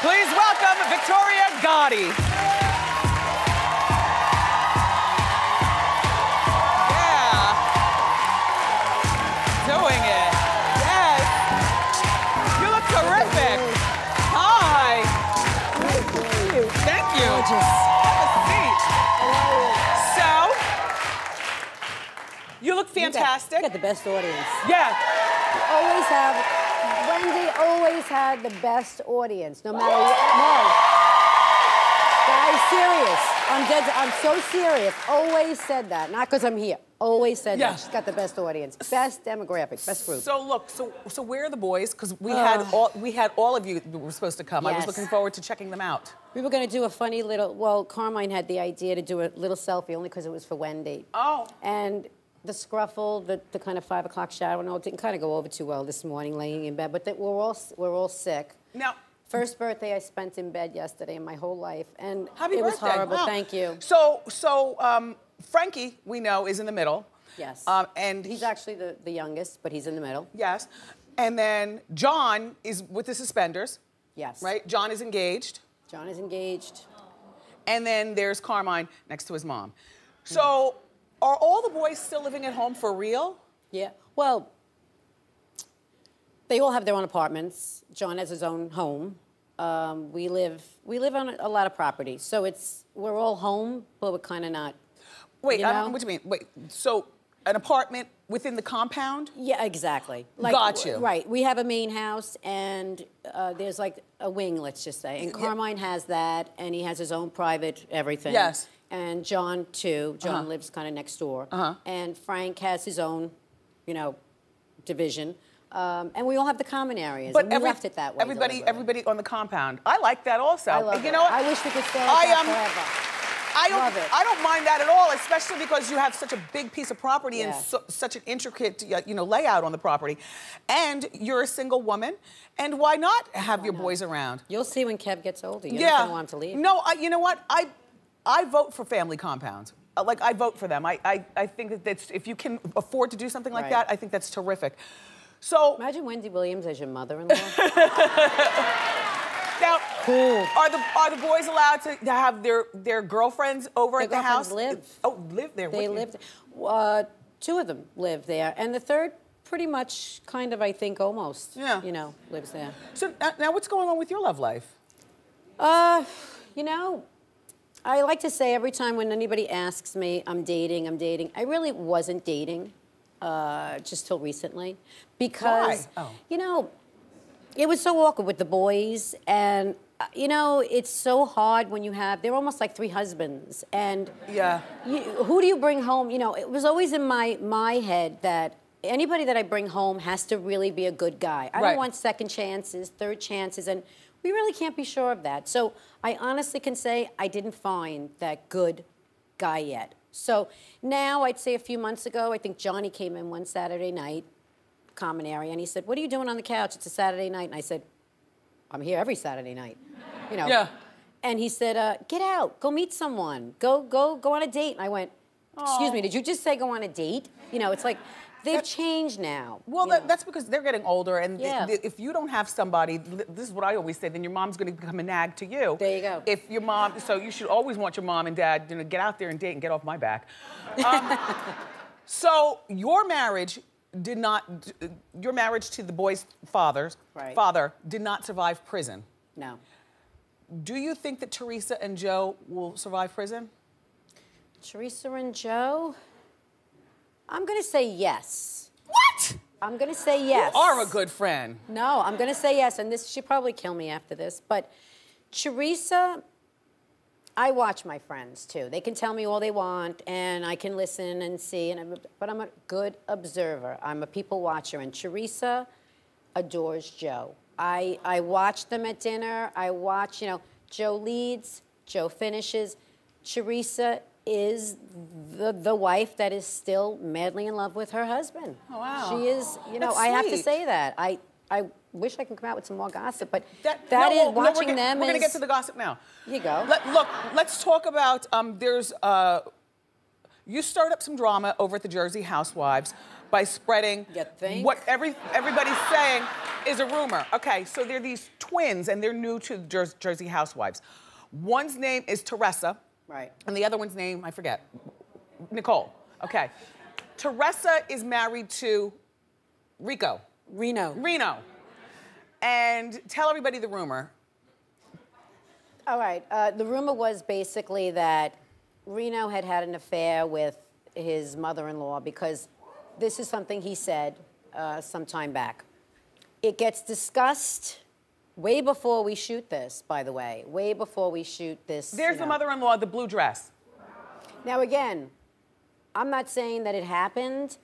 Please welcome Victoria Gotti. Yeah. Doing it. Yes. You look terrific. Hi. Thank you. Have a seat. So, you look fantastic. You got the best audience. Yeah. Always have. Wendy always had the best audience, no matter what. No. Guys, serious. I'm so serious. Always said that. Not because I'm here. Always said that. She's got the best audience, best demographic, best group. So look, so where are the boys? Because we had all of you that were supposed to come. Yes. I was looking forward to checking them out. We were going to do a funny little. Well, Carmine had the idea to do a little selfie only because it was for Wendy. Oh. And the scruffle, the kind of 5 o'clock shower, no, it didn't kind of go over too well this morning, laying in bed. But we're all sick. Now, first birthday I spent in bed yesterday in my whole life, and happy it was birthday. horrible. Wow. Thank you. So Frankie, we know, is in the middle. Yes. And he's actually the youngest, but he's in the middle. Yes. And then John is with the suspenders. Yes. Right. John is engaged. John is engaged. And then there's Carmine next to his mom. So. Are all the boys still living at home for real? Yeah. Well, they all have their own apartments. John has his own home. We live on a lot of property, so we're all home, but we're kind of not. Wait, you know? What do you mean? Wait, so an apartment within the compound? Yeah, exactly. Got you. Right. We have a main house, and there's like a wing, let's just say, and Carmine has that, and he has his own private everything. Yes. And John, too. John lives kind of next door. And Frank has his own, division. And we all have the common areas. But and we left it that way. Everybody on the compound. I like that also. I love you it. know what? I wish we could stay like that forever. I don't mind that at all, especially because you have such a big piece of property and such an intricate, layout on the property. And you're a single woman, and why not have your boys around? You'll see when Kev gets older. You're not going to want him to leave. No, you know what? I vote for family compounds. I vote for them. I think that if you can afford to do something like that, I think that's terrific. So imagine Wendy Williams as your mother-in-law. Now, cool. Are the boys allowed to have their girlfriends over at the house? Live. Oh, live there. They live. Two of them live there, and the third pretty much, kind of, I think, almost. Lives there. So now, what's going on with your love life? I like to say every time when anybody asks me, I'm dating. I really wasn't dating, just till recently. Because, it was so awkward with the boys. And, it's so hard when they're almost like 3 husbands. And who do you bring home? It was always in my head that anybody that I bring home has to really be a good guy. I don't want second chances, third chances. And we really can't be sure of that. So I honestly can say I didn't find that good guy yet. So now I'd say a few months ago, I think Johnny came in one Saturday night, common area, and he said, "What are you doing on the couch? It's a Saturday night." And I said, "I'm here every Saturday night." Yeah. And he said, "Get out, go meet someone, go on a date." And I went, "Excuse me, did you just say go on a date?" It's like, they've changed now. Well, that's because they're getting older, and if you don't have somebody, this is what I always say, then your mom's going to become a nag to you. There you go. If your mom, so you should always want your mom and dad, get out there and date and get off my back. So your marriage to the boy's father did not survive prison. No. Do you think that Teresa and Joe will survive prison? Teresa and Joe? I'm going to say yes. What? I'm going to say yes. You are a good friend. No, I'm going to say yes, and she'll probably kill me after this, but Teresa, I watch my friends, too. They can tell me all they want, and I can listen and see, but I'm a good observer. I'm a people watcher, and Teresa adores Joe. I watch them at dinner. I watch, Joe leads, Joe finishes. Teresa is the wife that is still madly in love with her husband. Oh, wow. She is, That's I have to sweet. say that. I wish I could come out with some more gossip, but we're watching going to get to the gossip now. Here you go. Look, let's talk about, you stirred up some drama over at the Jersey Housewives by spreading what everybody's saying. is a rumor. Okay, so they're these twins, and they're new to Jersey Housewives. One's name is Teresa. Right. And the other one's name, I forget. Nicole. Okay. Teresa is married to Reno. And tell everybody the rumor. All right. The rumor was basically that Reno had an affair with his mother-in-law because this is something he said some time back. It gets discussed way before we shoot this, by the way. Way before we shoot this. There's the mother-in-law, the blue dress. Now, again, I'm not saying that it happened.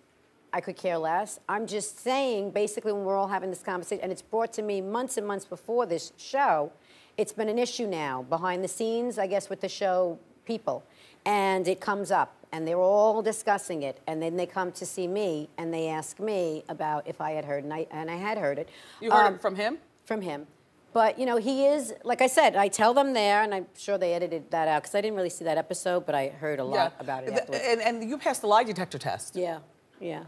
I could care less. I'm just saying, basically, when we're all having this conversation, and it's brought to me months and months before this show, it's been an issue now, behind the scenes, I guess, with the show people. And it comes up, and they're all discussing it, and then they come to see me, and they ask me about if I had heard, and I had heard it. You heard it from him? From him. But, you know, he is, like I said, I tell them there, and I'm sure they edited that out, because I didn't really see that episode, but I heard a lot about it afterwards. And you passed the lie detector test. Yeah, yeah.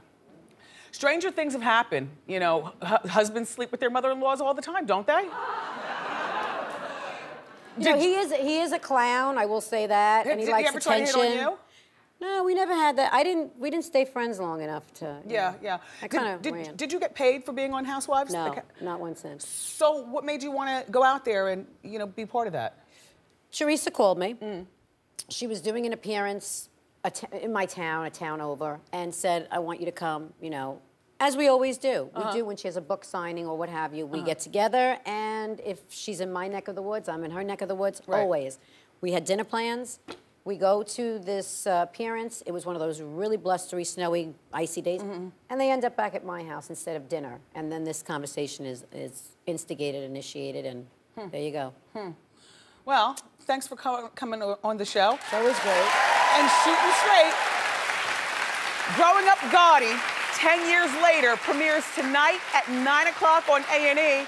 Stranger things have happened. You know, husbands sleep with their mother-in-laws all the time, don't they? You know, he is a clown, I will say that, and he likes attention. Did he ever try to hit on you? No, we never had that. We didn't stay friends long enough to. Yeah. I kind of ran. Did you get paid for being on Housewives? No, not 1 cent. So what made you want to go out there and, you know, be part of that? Teresa called me. She was doing an appearance in my town, a town over, and said, I want you to come, you know, as we always do. We do when she has a book signing or what have you. We get together, and if she's in my neck of the woods, I'm in her neck of the woods, always. We had dinner plans. We go to this appearance. It was one of those really blustery, snowy, icy days. And they end up back at my house instead of dinner. And then this conversation is instigated, initiated, and there you go. Well, thanks for coming on the show. That was great. And shooting straight. Growing Up Gotti, 10 years later, premieres tonight at 9 o'clock on A&E.